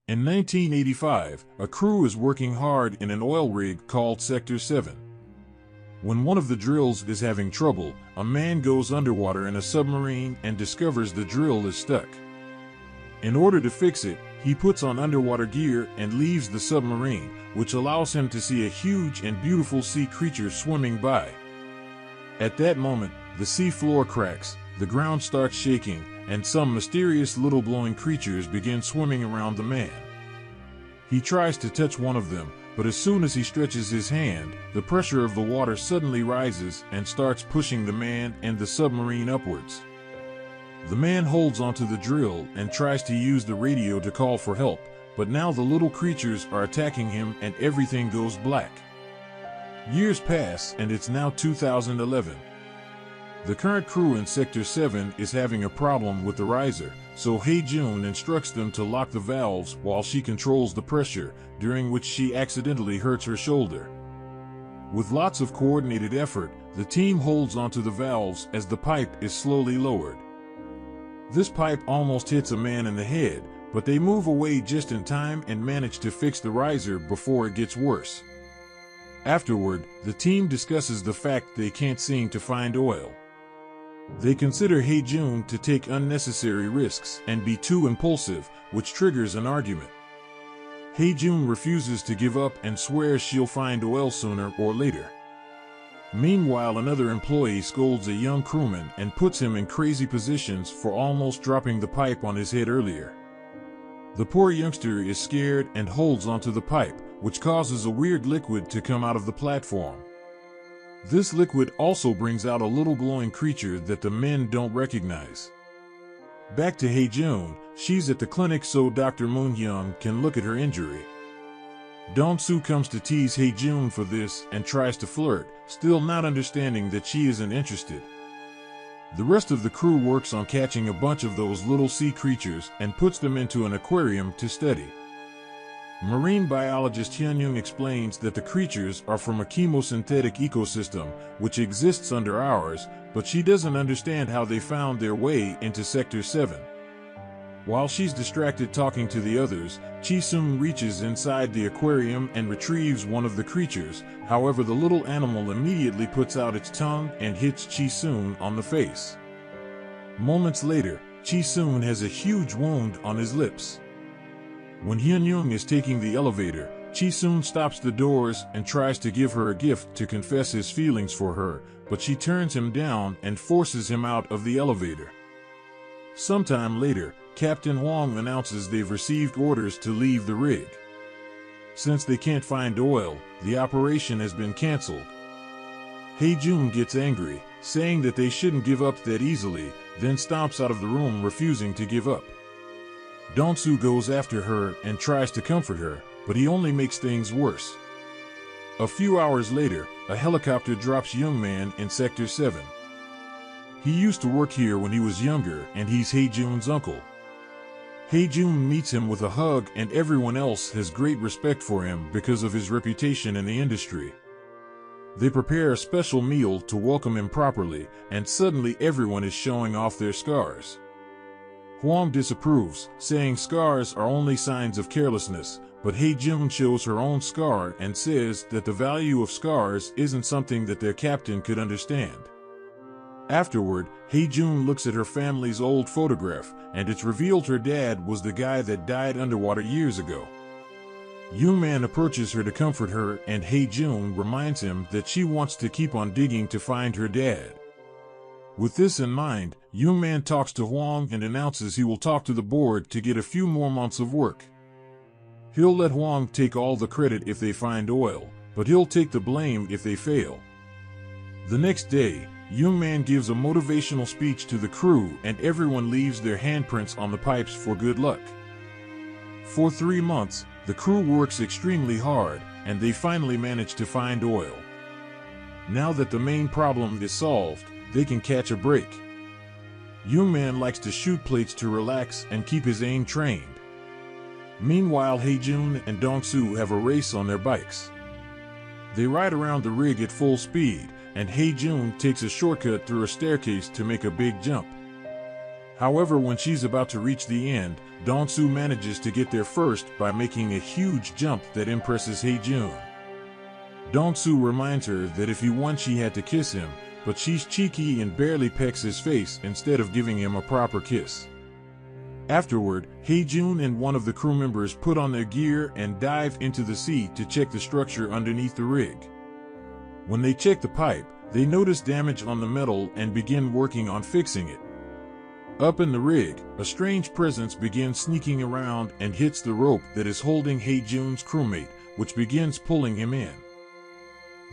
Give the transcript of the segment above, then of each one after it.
In 1985, a crew is working hard in an oil rig called Sector 7. When one of the drills is having trouble, a man goes underwater in a submarine and discovers the drill is stuck. In order to fix it, he puts on underwater gear and leaves the submarine, which allows him to see a huge and beautiful sea creature swimming by. At that moment, the sea floor cracks, the ground starts shaking, and some mysterious little glowing creatures begin swimming around the man. He tries to touch one of them, but as soon as he stretches his hand, the pressure of the water suddenly rises and starts pushing the man and the submarine upwards. The man holds onto the drill and tries to use the radio to call for help, but now the little creatures are attacking him and everything goes black. Years pass and it's now 2011. The current crew in Sector 7 is having a problem with the riser, so Hae-Jun instructs them to lock the valves while she controls the pressure, during which she accidentally hurts her shoulder. With lots of coordinated effort, the team holds onto the valves as the pipe is slowly lowered. This pipe almost hits a man in the head, but they move away just in time and manage to fix the riser before it gets worse. Afterward, the team discusses the fact they can't seem to find oil. They consider Hae-Jun to take unnecessary risks and be too impulsive, which triggers an argument. Hae-Jun refuses to give up and swears she'll find oil sooner or later. Meanwhile, another employee scolds a young crewman and puts him in crazy positions for almost dropping the pipe on his head earlier. The poor youngster is scared and holds onto the pipe, which causes a weird liquid to come out of the platform. This liquid also brings out a little glowing creature that the men don't recognize. Back to Hae-Jun, she's at the clinic so Dr. Moon-hyung can look at her injury. Dong-soo comes to tease Hae-Jun for this and tries to flirt, still not understanding that she isn't interested. The rest of the crew works on catching a bunch of those little sea creatures and puts them into an aquarium to study. Marine biologist Hyun-young explains that the creatures are from a chemosynthetic ecosystem which exists under ours, but she doesn't understand how they found their way into Sector 7. While she's distracted talking to the others, Chi-soon reaches inside the aquarium and retrieves one of the creatures. However, the little animal immediately puts out its tongue and hits Chi-soon on the face. Moments later, Chi-soon has a huge wound on his lips. When Hyun-young is taking the elevator, Chi-soon stops the doors and tries to give her a gift to confess his feelings for her, but she turns him down and forces him out of the elevator. Sometime later, Captain Hwang announces they've received orders to leave the rig. Since they can't find oil, the operation has been canceled. Hae-Jun gets angry, saying that they shouldn't give up that easily, then stomps out of the room refusing to give up. Dong-soo goes after her and tries to comfort her, but he only makes things worse. A few hours later, a helicopter drops Young Man in Sector 7. He used to work here when he was younger and he's Hae-Jun's uncle. Hae-Jun meets him with a hug and everyone else has great respect for him because of his reputation in the industry. They prepare a special meal to welcome him properly, and suddenly everyone is showing off their scars. Hwang disapproves, saying scars are only signs of carelessness, but Hae-Jun shows her own scar and says that the value of scars isn't something that their captain could understand. Afterward, Hae-Jun looks at her family's old photograph, and it's revealed her dad was the guy that died underwater years ago. Young Man approaches her to comfort her, and Hae-Jun reminds him that she wants to keep on digging to find her dad. With this in mind, Young Man talks to Hwang and announces he will talk to the board to get a few more months of work. He'll let Hwang take all the credit if they find oil, but he'll take the blame if they fail. The next day, Young Man gives a motivational speech to the crew and everyone leaves their handprints on the pipes for good luck. For 3 months, the crew works extremely hard, and they finally manage to find oil. Now that the main problem is solved, they can catch a break. Young Man likes to shoot plates to relax and keep his aim trained. Meanwhile, Hae-Jun and Dong-soo have a race on their bikes. They ride around the rig at full speed, and Hae-Jun takes a shortcut through a staircase to make a big jump. However, when she's about to reach the end, Dong-soo manages to get there first by making a huge jump that impresses Hae-jun. Dong-soo reminds her that if he won she had to kiss him, but she's cheeky and barely pecks his face instead of giving him a proper kiss. Afterward, Hae-jun and one of the crew members put on their gear and dive into the sea to check the structure underneath the rig. When they check the pipe, they notice damage on the metal and begin working on fixing it. Up in the rig, a strange presence begins sneaking around and hits the rope that is holding Hae-jun's crewmate, which begins pulling him in.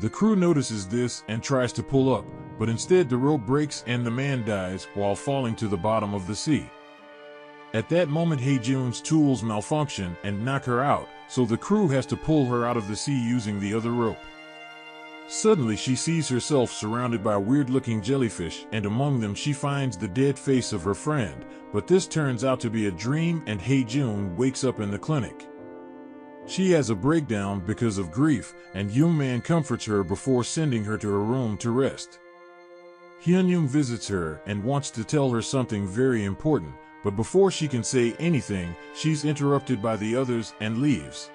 The crew notices this and tries to pull up, but instead the rope breaks and the man dies while falling to the bottom of the sea. At that moment, Hae-jun's tools malfunction and knock her out, so the crew has to pull her out of the sea using the other rope. Suddenly she sees herself surrounded by weird-looking jellyfish, and among them she finds the dead face of her friend, but this turns out to be a dream and Hae-jun wakes up in the clinic. She has a breakdown because of grief, and Young-man comforts her before sending her to her room to rest. Hyun-young visits her and wants to tell her something very important, but before she can say anything, she's interrupted by the others and leaves.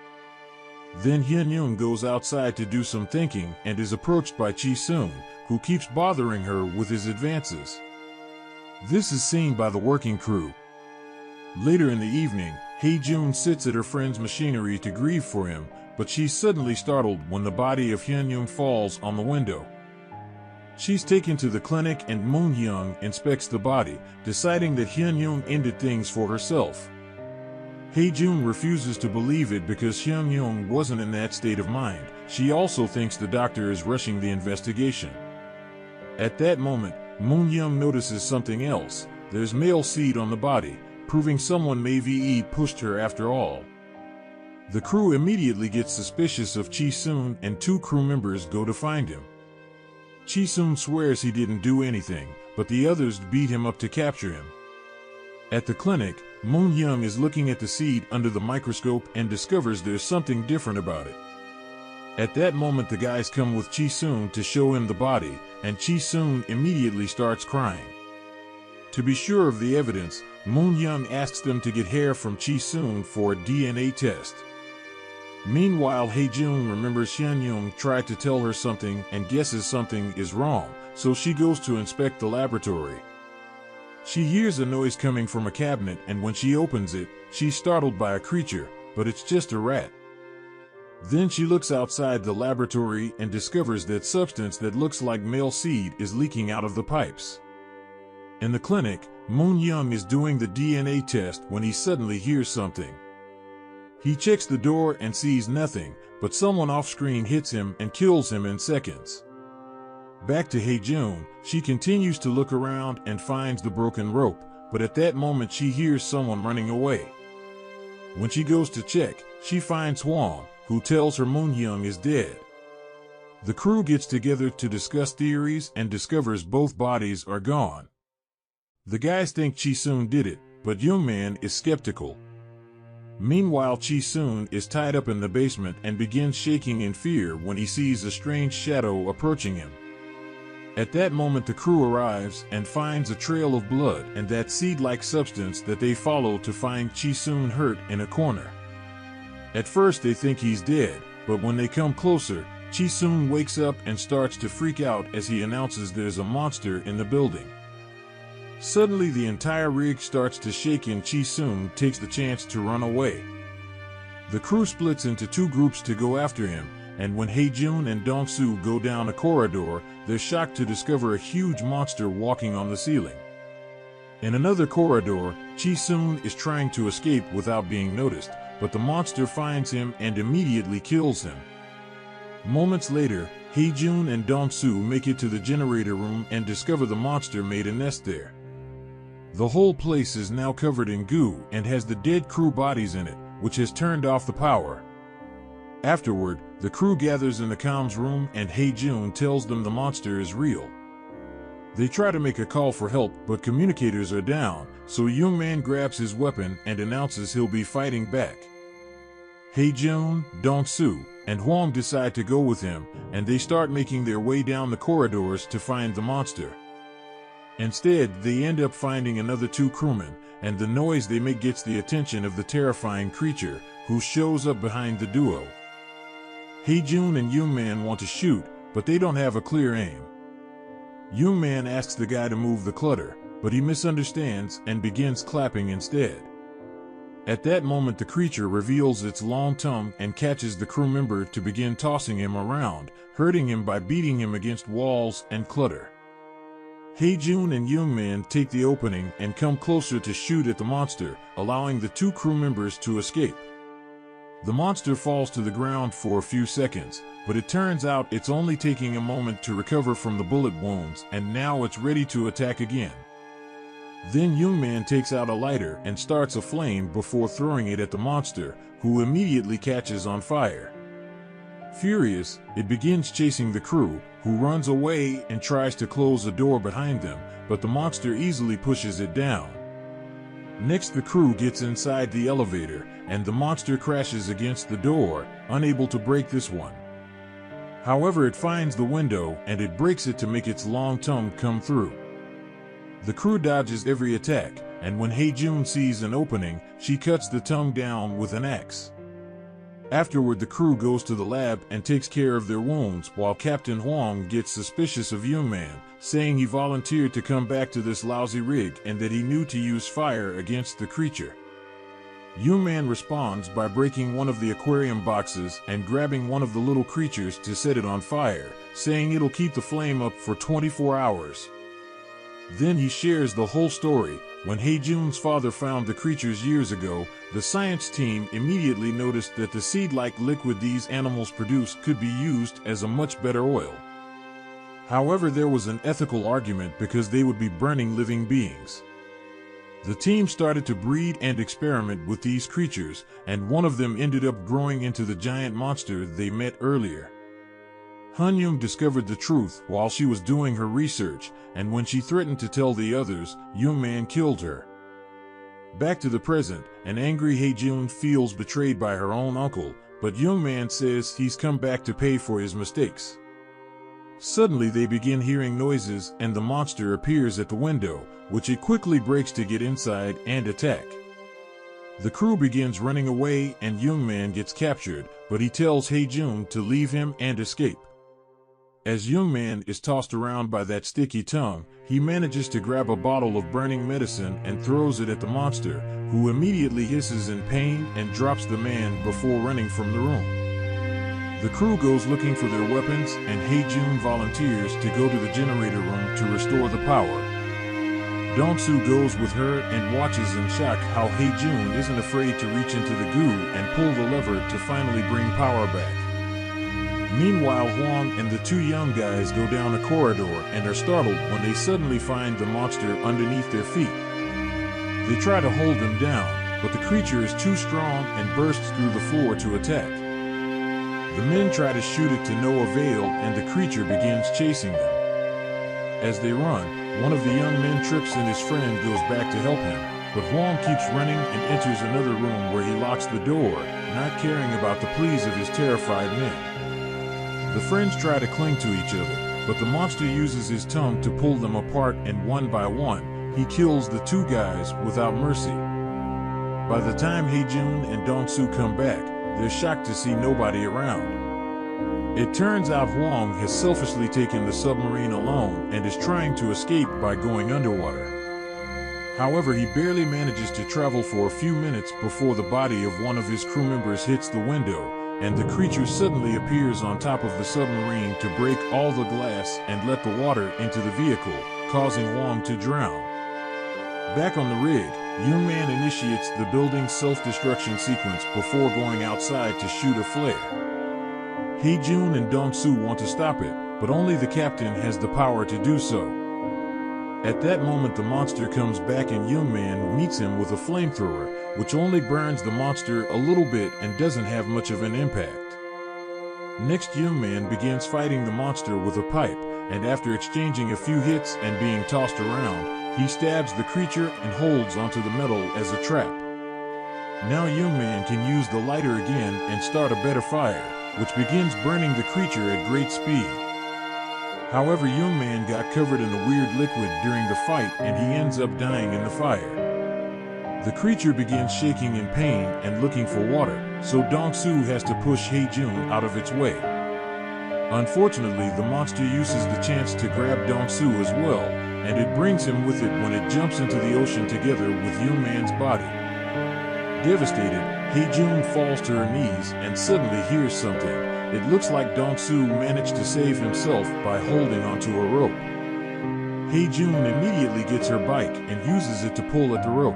Then Hyun-young goes outside to do some thinking and is approached by Chi-soon, who keeps bothering her with his advances. This is seen by the working crew. Later in the evening, Hae-jun sits at her friend's machinery to grieve for him, but she's suddenly startled when the body of Hyun-young falls on the window. She's taken to the clinic and Moon-hyung inspects the body, deciding that Hyun-young ended things for herself. Hae-jun refuses to believe it because Hyun-young wasn't in that state of mind. She also thinks the doctor is rushing the investigation. At that moment, Moon-hyung notices something else. There's male seed on the body, proving someone may have pushed her after all. The crew immediately gets suspicious of Chi-soon and two crew members go to find him. Chi-soon swears he didn't do anything, but the others beat him up to capture him. At the clinic, Moon-hyung is looking at the seed under the microscope and discovers there's something different about it. At that moment, the guys come with Chi-soon to show him the body, and Chi-soon immediately starts crying. To be sure of the evidence, Moon-hyung asks them to get hair from Chi-soon for a DNA test. Meanwhile, Hae-jun remembers Hyun-young tried to tell her something and guesses something is wrong, so she goes to inspect the laboratory. She hears a noise coming from a cabinet, and when she opens it, she's startled by a creature, but it's just a rat. Then she looks outside the laboratory and discovers that substance that looks like male seed is leaking out of the pipes. In the clinic, Moon-hyung is doing the DNA test when he suddenly hears something. He checks the door and sees nothing, but someone off-screen hits him and kills him in seconds. Back to Hae-jun, she continues to look around and finds the broken rope, but at that moment she hears someone running away. When she goes to check, she finds Hwang, who tells her Moon-hyung is dead. The crew gets together to discuss theories and discovers both bodies are gone. The guys think Chi-soon did it, but Young-man is skeptical. Meanwhile, Chi-soon is tied up in the basement and begins shaking in fear when he sees a strange shadow approaching him. At that moment, the crew arrives and finds a trail of blood and that seed-like substance that they follow to find Chi-soon hurt in a corner. At first they think he's dead, but when they come closer, Chi-soon wakes up and starts to freak out as he announces there's a monster in the building. Suddenly the entire rig starts to shake and Chi-soon takes the chance to run away. The crew splits into two groups to go after him, and when Hae-jun and Dong-soo go down a corridor, they're shocked to discover a huge monster walking on the ceiling. In another corridor, Chi-soon is trying to escape without being noticed, but the monster finds him and immediately kills him. Moments later, Hae-jun and Dong-soo make it to the generator room and discover the monster made a nest there. The whole place is now covered in goo and has the dead crew bodies in it, which has turned off the power. Afterward, the crew gathers in the comms room and Hae-jun tells them the monster is real. They try to make a call for help, but communicators are down, so Young-man grabs his weapon and announces he'll be fighting back. Hae-jun, Dong-soo, and Hwang decide to go with him, and they start making their way down the corridors to find the monster. Instead, they end up finding another two crewmen, and the noise they make gets the attention of the terrifying creature, who shows up behind the duo. Hae-jun and Young-man want to shoot, but they don't have a clear aim. Young-man asks the guy to move the clutter, but he misunderstands and begins clapping instead. At that moment, the creature reveals its long tongue and catches the crew member to begin tossing him around, hurting him by beating him against walls and clutter. Hae-jun and Young-man take the opening and come closer to shoot at the monster, allowing the two crew members to escape. The monster falls to the ground for a few seconds, but it turns out it's only taking a moment to recover from the bullet wounds, and now it's ready to attack again. Then Young-man takes out a lighter and starts a flame before throwing it at the monster, who immediately catches on fire. Furious, it begins chasing the crew, who runs away and tries to close the door behind them, but the monster easily pushes it down. Next, the crew gets inside the elevator, and the monster crashes against the door, unable to break this one. However, it finds the window, and it breaks it to make its long tongue come through. The crew dodges every attack, and when Hae-jun sees an opening, she cuts the tongue down with an axe. Afterward, the crew goes to the lab and takes care of their wounds, while Captain Huang gets suspicious of Young-man, saying he volunteered to come back to this lousy rig and that he knew to use fire against the creature. Young-man responds by breaking one of the aquarium boxes and grabbing one of the little creatures to set it on fire, saying it'll keep the flame up for 24 hours. Then he shares the whole story. When Hae-jun's father found the creatures years ago, the science team immediately noticed that the seed-like liquid these animals produce could be used as a much better oil. However, there was an ethical argument because they would be burning living beings. The team started to breed and experiment with these creatures, and one of them ended up growing into the giant monster they met earlier. Han-young discovered the truth while she was doing her research, and when she threatened to tell the others, Young-man killed her. Back to the present, an angry Hae-jun feels betrayed by her own uncle, but Young-man says he's come back to pay for his mistakes. Suddenly they begin hearing noises, and the monster appears at the window, which it quickly breaks to get inside and attack. The crew begins running away, and Young-man gets captured, but he tells Hae-jun to leave him and escape. As Young-man is tossed around by that sticky tongue, he manages to grab a bottle of burning medicine and throws it at the monster, who immediately hisses in pain and drops the man before running from the room. The crew goes looking for their weapons, and Hae-jun volunteers to go to the generator room to restore the power. Dong-soo goes with her and watches in shock how Hae-jun isn't afraid to reach into the goo and pull the lever to finally bring power back. Meanwhile, Huang and the two young guys go down a corridor and are startled when they suddenly find the monster underneath their feet. They try to hold him down, but the creature is too strong and bursts through the floor to attack. The men try to shoot it to no avail, and the creature begins chasing them. As they run, one of the young men trips and his friend goes back to help him, but Huang keeps running and enters another room where he locks the door, not caring about the pleas of his terrified men. The friends try to cling to each other, but the monster uses his tongue to pull them apart, and one by one, he kills the two guys without mercy. By the time Hae-jun and Dong-soo come back, they're shocked to see nobody around. It turns out Huang has selfishly taken the submarine alone and is trying to escape by going underwater. However, he barely manages to travel for a few minutes before the body of one of his crew members hits the window, and the creature suddenly appears on top of the submarine to break all the glass and let the water into the vehicle, causing Huang to drown. Back on the rig, Young-man initiates the building's self-destruction sequence before going outside to shoot a flare. Hae-jun and Dong-soo want to stop it, but only the captain has the power to do so. At that moment, the monster comes back, and Young-man meets him with a flamethrower, which only burns the monster a little bit and doesn't have much of an impact. Next, Young-man begins fighting the monster with a pipe, and after exchanging a few hits and being tossed around, he stabs the creature and holds onto the metal as a trap. Now Young-man can use the lighter again and start a better fire, which begins burning the creature at great speed. However, Young Man got covered in a weird liquid during the fight and he ends up dying in the fire. The creature begins shaking in pain and looking for water, so Dong-Su has to push Hae-Jun out of its way. Unfortunately, the monster uses the chance to grab Dong-Su as well, and it brings him with it when it jumps into the ocean together with Young Man's body. Devastated, Hae-Jun falls to her knees and suddenly hears something. It looks like Dong-Su managed to save himself by holding onto a rope. Hae-Jun immediately gets her bike and uses it to pull at the rope.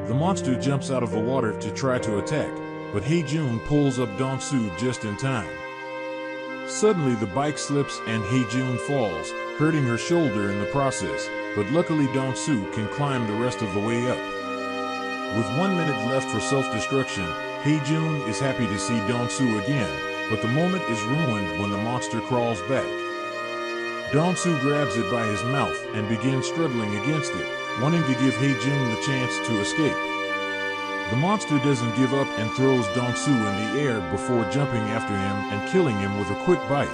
The monster jumps out of the water to try to attack, but Hae-Jun pulls up Dong-Su just in time. Suddenly the bike slips and Hae-Jun falls, hurting her shoulder in the process, but luckily Dong-Su can climb the rest of the way up. With 1 minute left for self-destruction, Hae-Jun is happy to see Dong-Su again, but the moment is ruined when the monster crawls back. Dong-Su grabs it by his mouth and begins struggling against it, wanting to give Hae-Jun the chance to escape. The monster doesn't give up and throws Dong-Su in the air before jumping after him and killing him with a quick bite.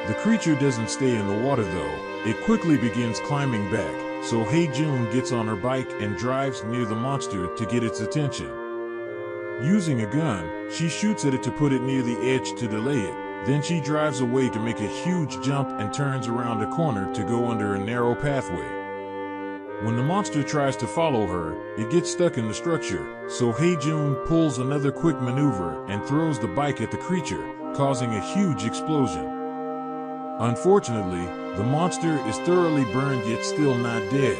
The creature doesn't stay in the water though, it quickly begins climbing back, so Hae-Jun gets on her bike and drives near the monster to get its attention. Using a gun, she shoots at it to put it near the edge to delay it, then she drives away to make a huge jump and turns around a corner to go under a narrow pathway. When the monster tries to follow her, it gets stuck in the structure, so Hae-Jun pulls another quick maneuver and throws the bike at the creature, causing a huge explosion. Unfortunately, the monster is thoroughly burned yet still not dead.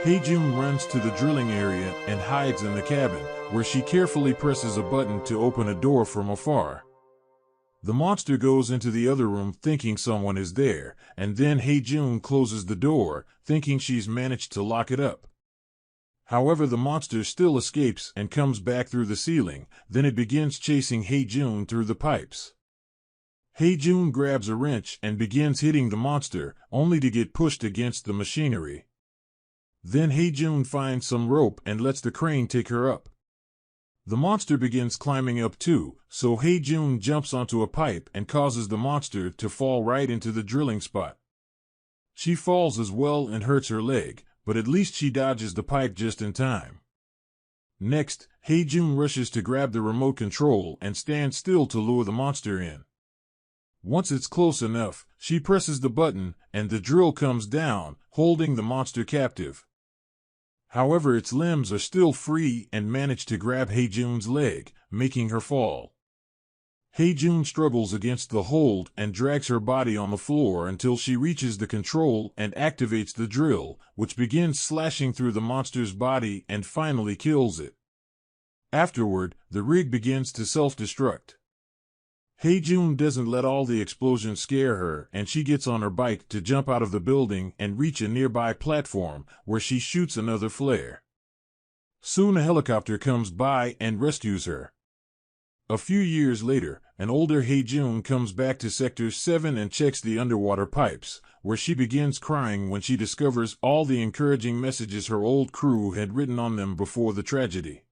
Hae-Jun runs to the drilling area and hides in the cabin, where she carefully presses a button to open a door from afar. The monster goes into the other room thinking someone is there, and then Hae-Jun closes the door, thinking she's managed to lock it up. However, the monster still escapes and comes back through the ceiling, then it begins chasing Hae-Jun through the pipes. Hae-Jun grabs a wrench and begins hitting the monster, only to get pushed against the machinery. Then Hae-Jun finds some rope and lets the crane take her up. The monster begins climbing up too, so Hae-Jun jumps onto a pipe and causes the monster to fall right into the drilling spot. She falls as well and hurts her leg, but at least she dodges the pipe just in time. Next, Hae-Jun rushes to grab the remote control and stands still to lure the monster in. Once it's close enough, she presses the button and the drill comes down, holding the monster captive. However, its limbs are still free and manage to grab Hae-Jun's leg, making her fall. Hae-Jun struggles against the hold and drags her body on the floor until she reaches the control and activates the drill, which begins slashing through the monster's body and finally kills it. Afterward, the rig begins to self-destruct. Hae-Jun doesn't let all the explosions scare her, and she gets on her bike to jump out of the building and reach a nearby platform, where she shoots another flare. Soon a helicopter comes by and rescues her. A few years later, an older Hae-Jun comes back to Sector 7 and checks the underwater pipes, where she begins crying when she discovers all the encouraging messages her old crew had written on them before the tragedy.